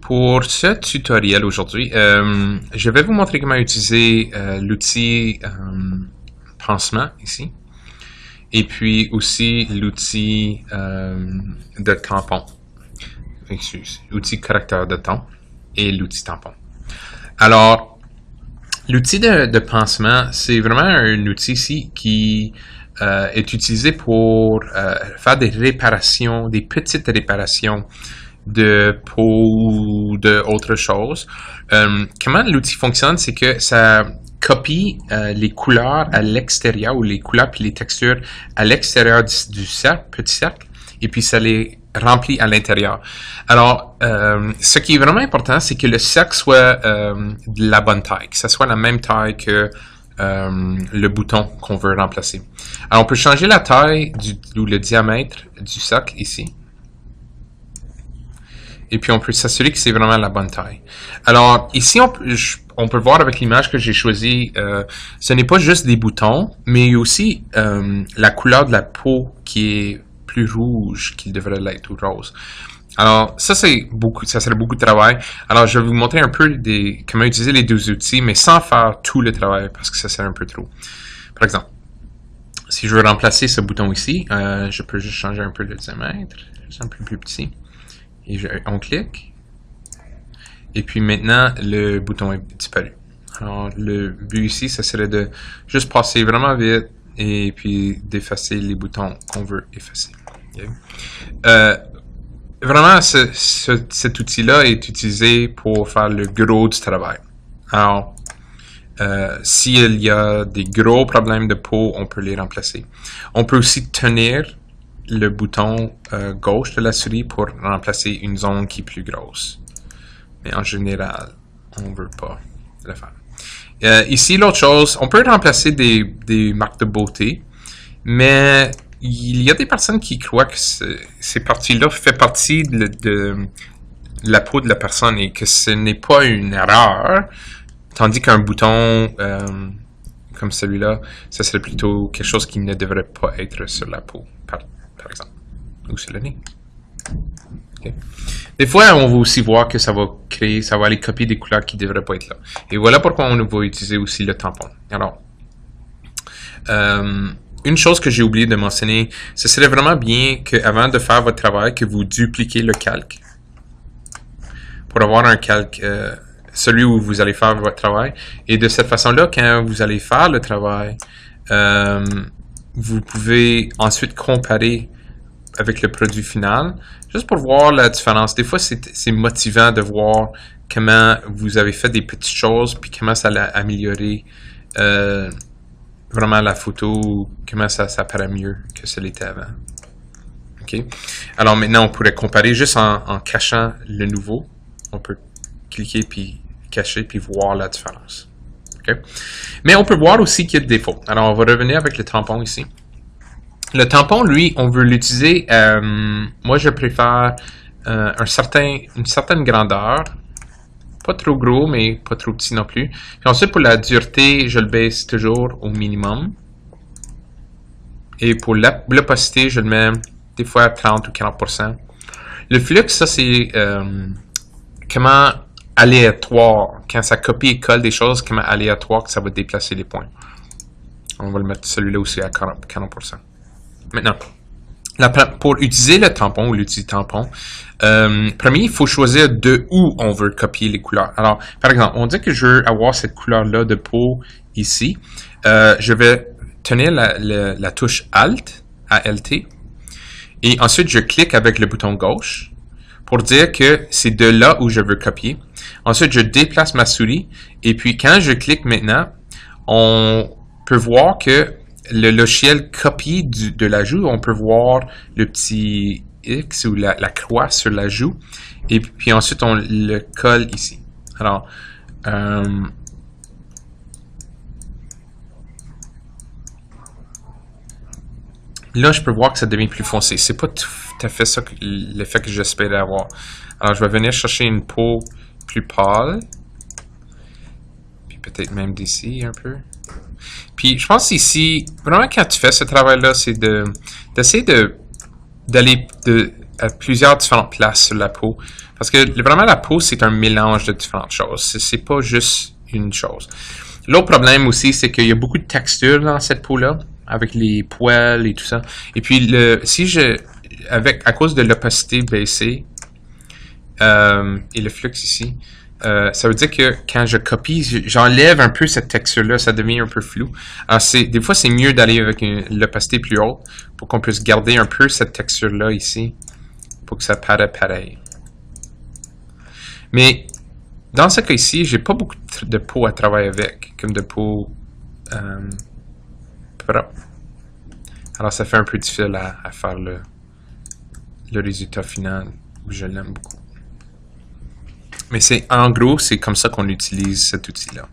Pour ce tutoriel aujourd'hui, je vais vous montrer comment utiliser l'outil pansement ici, et puis aussi l'outil de tampon, outil correcteur de ton et l'outil tampon. Alors, l'outil de pansement, c'est vraiment un outil ici qui est utilisé pour faire des réparations, des petites réparations de peau ou d'autres choses. Comment l'outil fonctionne, c'est que ça copie les couleurs à l'extérieur, ou les couleurs puis les textures à l'extérieur du cercle, petit cercle, et puis ça les remplit à l'intérieur. Alors, ce qui est vraiment important, c'est que le cercle soit de la bonne taille, que ça soit la même taille que le bouton qu'on veut remplacer. Alors, on peut changer la taille ou le diamètre du cercle ici. Et puis, on peut s'assurer que c'est vraiment la bonne taille. Alors, ici, on peut voir avec l'image que j'ai choisie, ce n'est pas juste des boutons, mais il y a aussi la couleur de la peau qui est plus rouge qu'il devrait l'être, ou rose. Alors, ça serait beaucoup de travail. Alors, je vais vous montrer un peu comment utiliser les deux outils, mais sans faire tout le travail, parce que ça serait un peu trop. Par exemple, si je veux remplacer ce bouton ici, je peux juste changer un peu le diamètre, c'est un peu plus petit. Et on clique. Et puis maintenant, le bouton est disparu. Alors, le but ici, ça serait de juste passer vraiment vite et puis d'effacer les boutons qu'on veut effacer. Okay. Vraiment, cet outil-là est utilisé pour faire le gros du travail. Alors, s'il y a des gros problèmes de peau, on peut les remplacer. On peut aussi tenir le bouton gauche de la souris pour remplacer une zone qui est plus grosse. Mais en général, on ne veut pas le faire. Ici, l'autre chose, on peut remplacer des marques de beauté, mais il y a des personnes qui croient que ces parties-là font partie de la peau de la personne et que ce n'est pas une erreur, tandis qu'un bouton comme celui-là, ça serait plutôt quelque chose qui ne devrait pas être sur la peau, par exemple, ou sur le nez. Okay. Des fois, on va aussi voir que ça va aller copier des couleurs qui ne devraient pas être là. Et voilà pourquoi on va utiliser aussi le tampon. Alors, une chose que j'ai oublié de mentionner, ce serait vraiment bien qu'avant de faire votre travail, que vous dupliquez le calque. Pour avoir un calque, celui où vous allez faire votre travail. Et de cette façon-là, quand vous allez faire le travail, vous pouvez ensuite comparer avec le produit final, juste pour voir la différence. Des fois, c'est motivant de voir comment vous avez fait des petites choses, puis comment ça a amélioré vraiment la photo, comment ça paraît mieux que ce l'était avant. Okay. Alors maintenant, on pourrait comparer juste en cachant le nouveau. On peut cliquer, puis cacher, puis voir la différence. Okay. Mais on peut voir aussi qu'il y a des défauts. Alors, on va revenir avec le tampon ici. Le tampon, lui, on veut l'utiliser, moi je préfère une certaine grandeur, pas trop gros, mais pas trop petit non plus. Puis ensuite, pour la dureté, je le baisse toujours au minimum. Et pour l'opacité, je le mets des fois à 30 ou 40%. Le flux, ça c'est comment aléatoire, quand ça copie et colle des choses, comment aléatoire que ça va déplacer les points. On va le mettre celui-là aussi à 40%. Maintenant, pour utiliser le tampon ou l'outil tampon, premier, il faut choisir de où on veut copier les couleurs. Alors, par exemple, on dit que je veux avoir cette couleur-là de peau ici. Je vais tenir la touche Alt, ALT, et ensuite je clique avec le bouton gauche pour dire que c'est de là où je veux copier. Ensuite, je déplace ma souris, et puis quand je clique maintenant, on peut voir que le logiciel copie de l'ajout. On peut voir le petit X ou la croix sur l'ajout. Et puis ensuite, on le colle ici. Alors, là, je peux voir que ça devient plus foncé. C'est pas tout à fait ça l'effet que j'espérais avoir. Alors, je vais venir chercher une peau plus pâle. Puis peut-être même d'ici un peu. Puis, je pense ici, vraiment quand tu fais ce travail-là, c'est d'essayer d'aller à plusieurs différentes places sur la peau. Parce que vraiment, la peau, c'est un mélange de différentes choses. C'est pas juste une chose. L'autre problème aussi, c'est qu'il y a beaucoup de texture dans cette peau-là, avec les poils et tout ça. Et puis, à cause de l'opacité baissée, et le flux ici, ça veut dire que quand je copie, j'enlève un peu cette texture-là, ça devient un peu flou. Alors, des fois, c'est mieux d'aller avec l'opacité plus haute pour qu'on puisse garder un peu cette texture-là ici, pour que ça paraît pareil. Mais dans ce cas ici, j'ai pas beaucoup de peau à travailler avec, comme de peau propre. Alors, ça fait un peu difficile à faire le résultat final, où je l'aime beaucoup. Mais en gros, c'est comme ça qu'on utilise cet outil-là.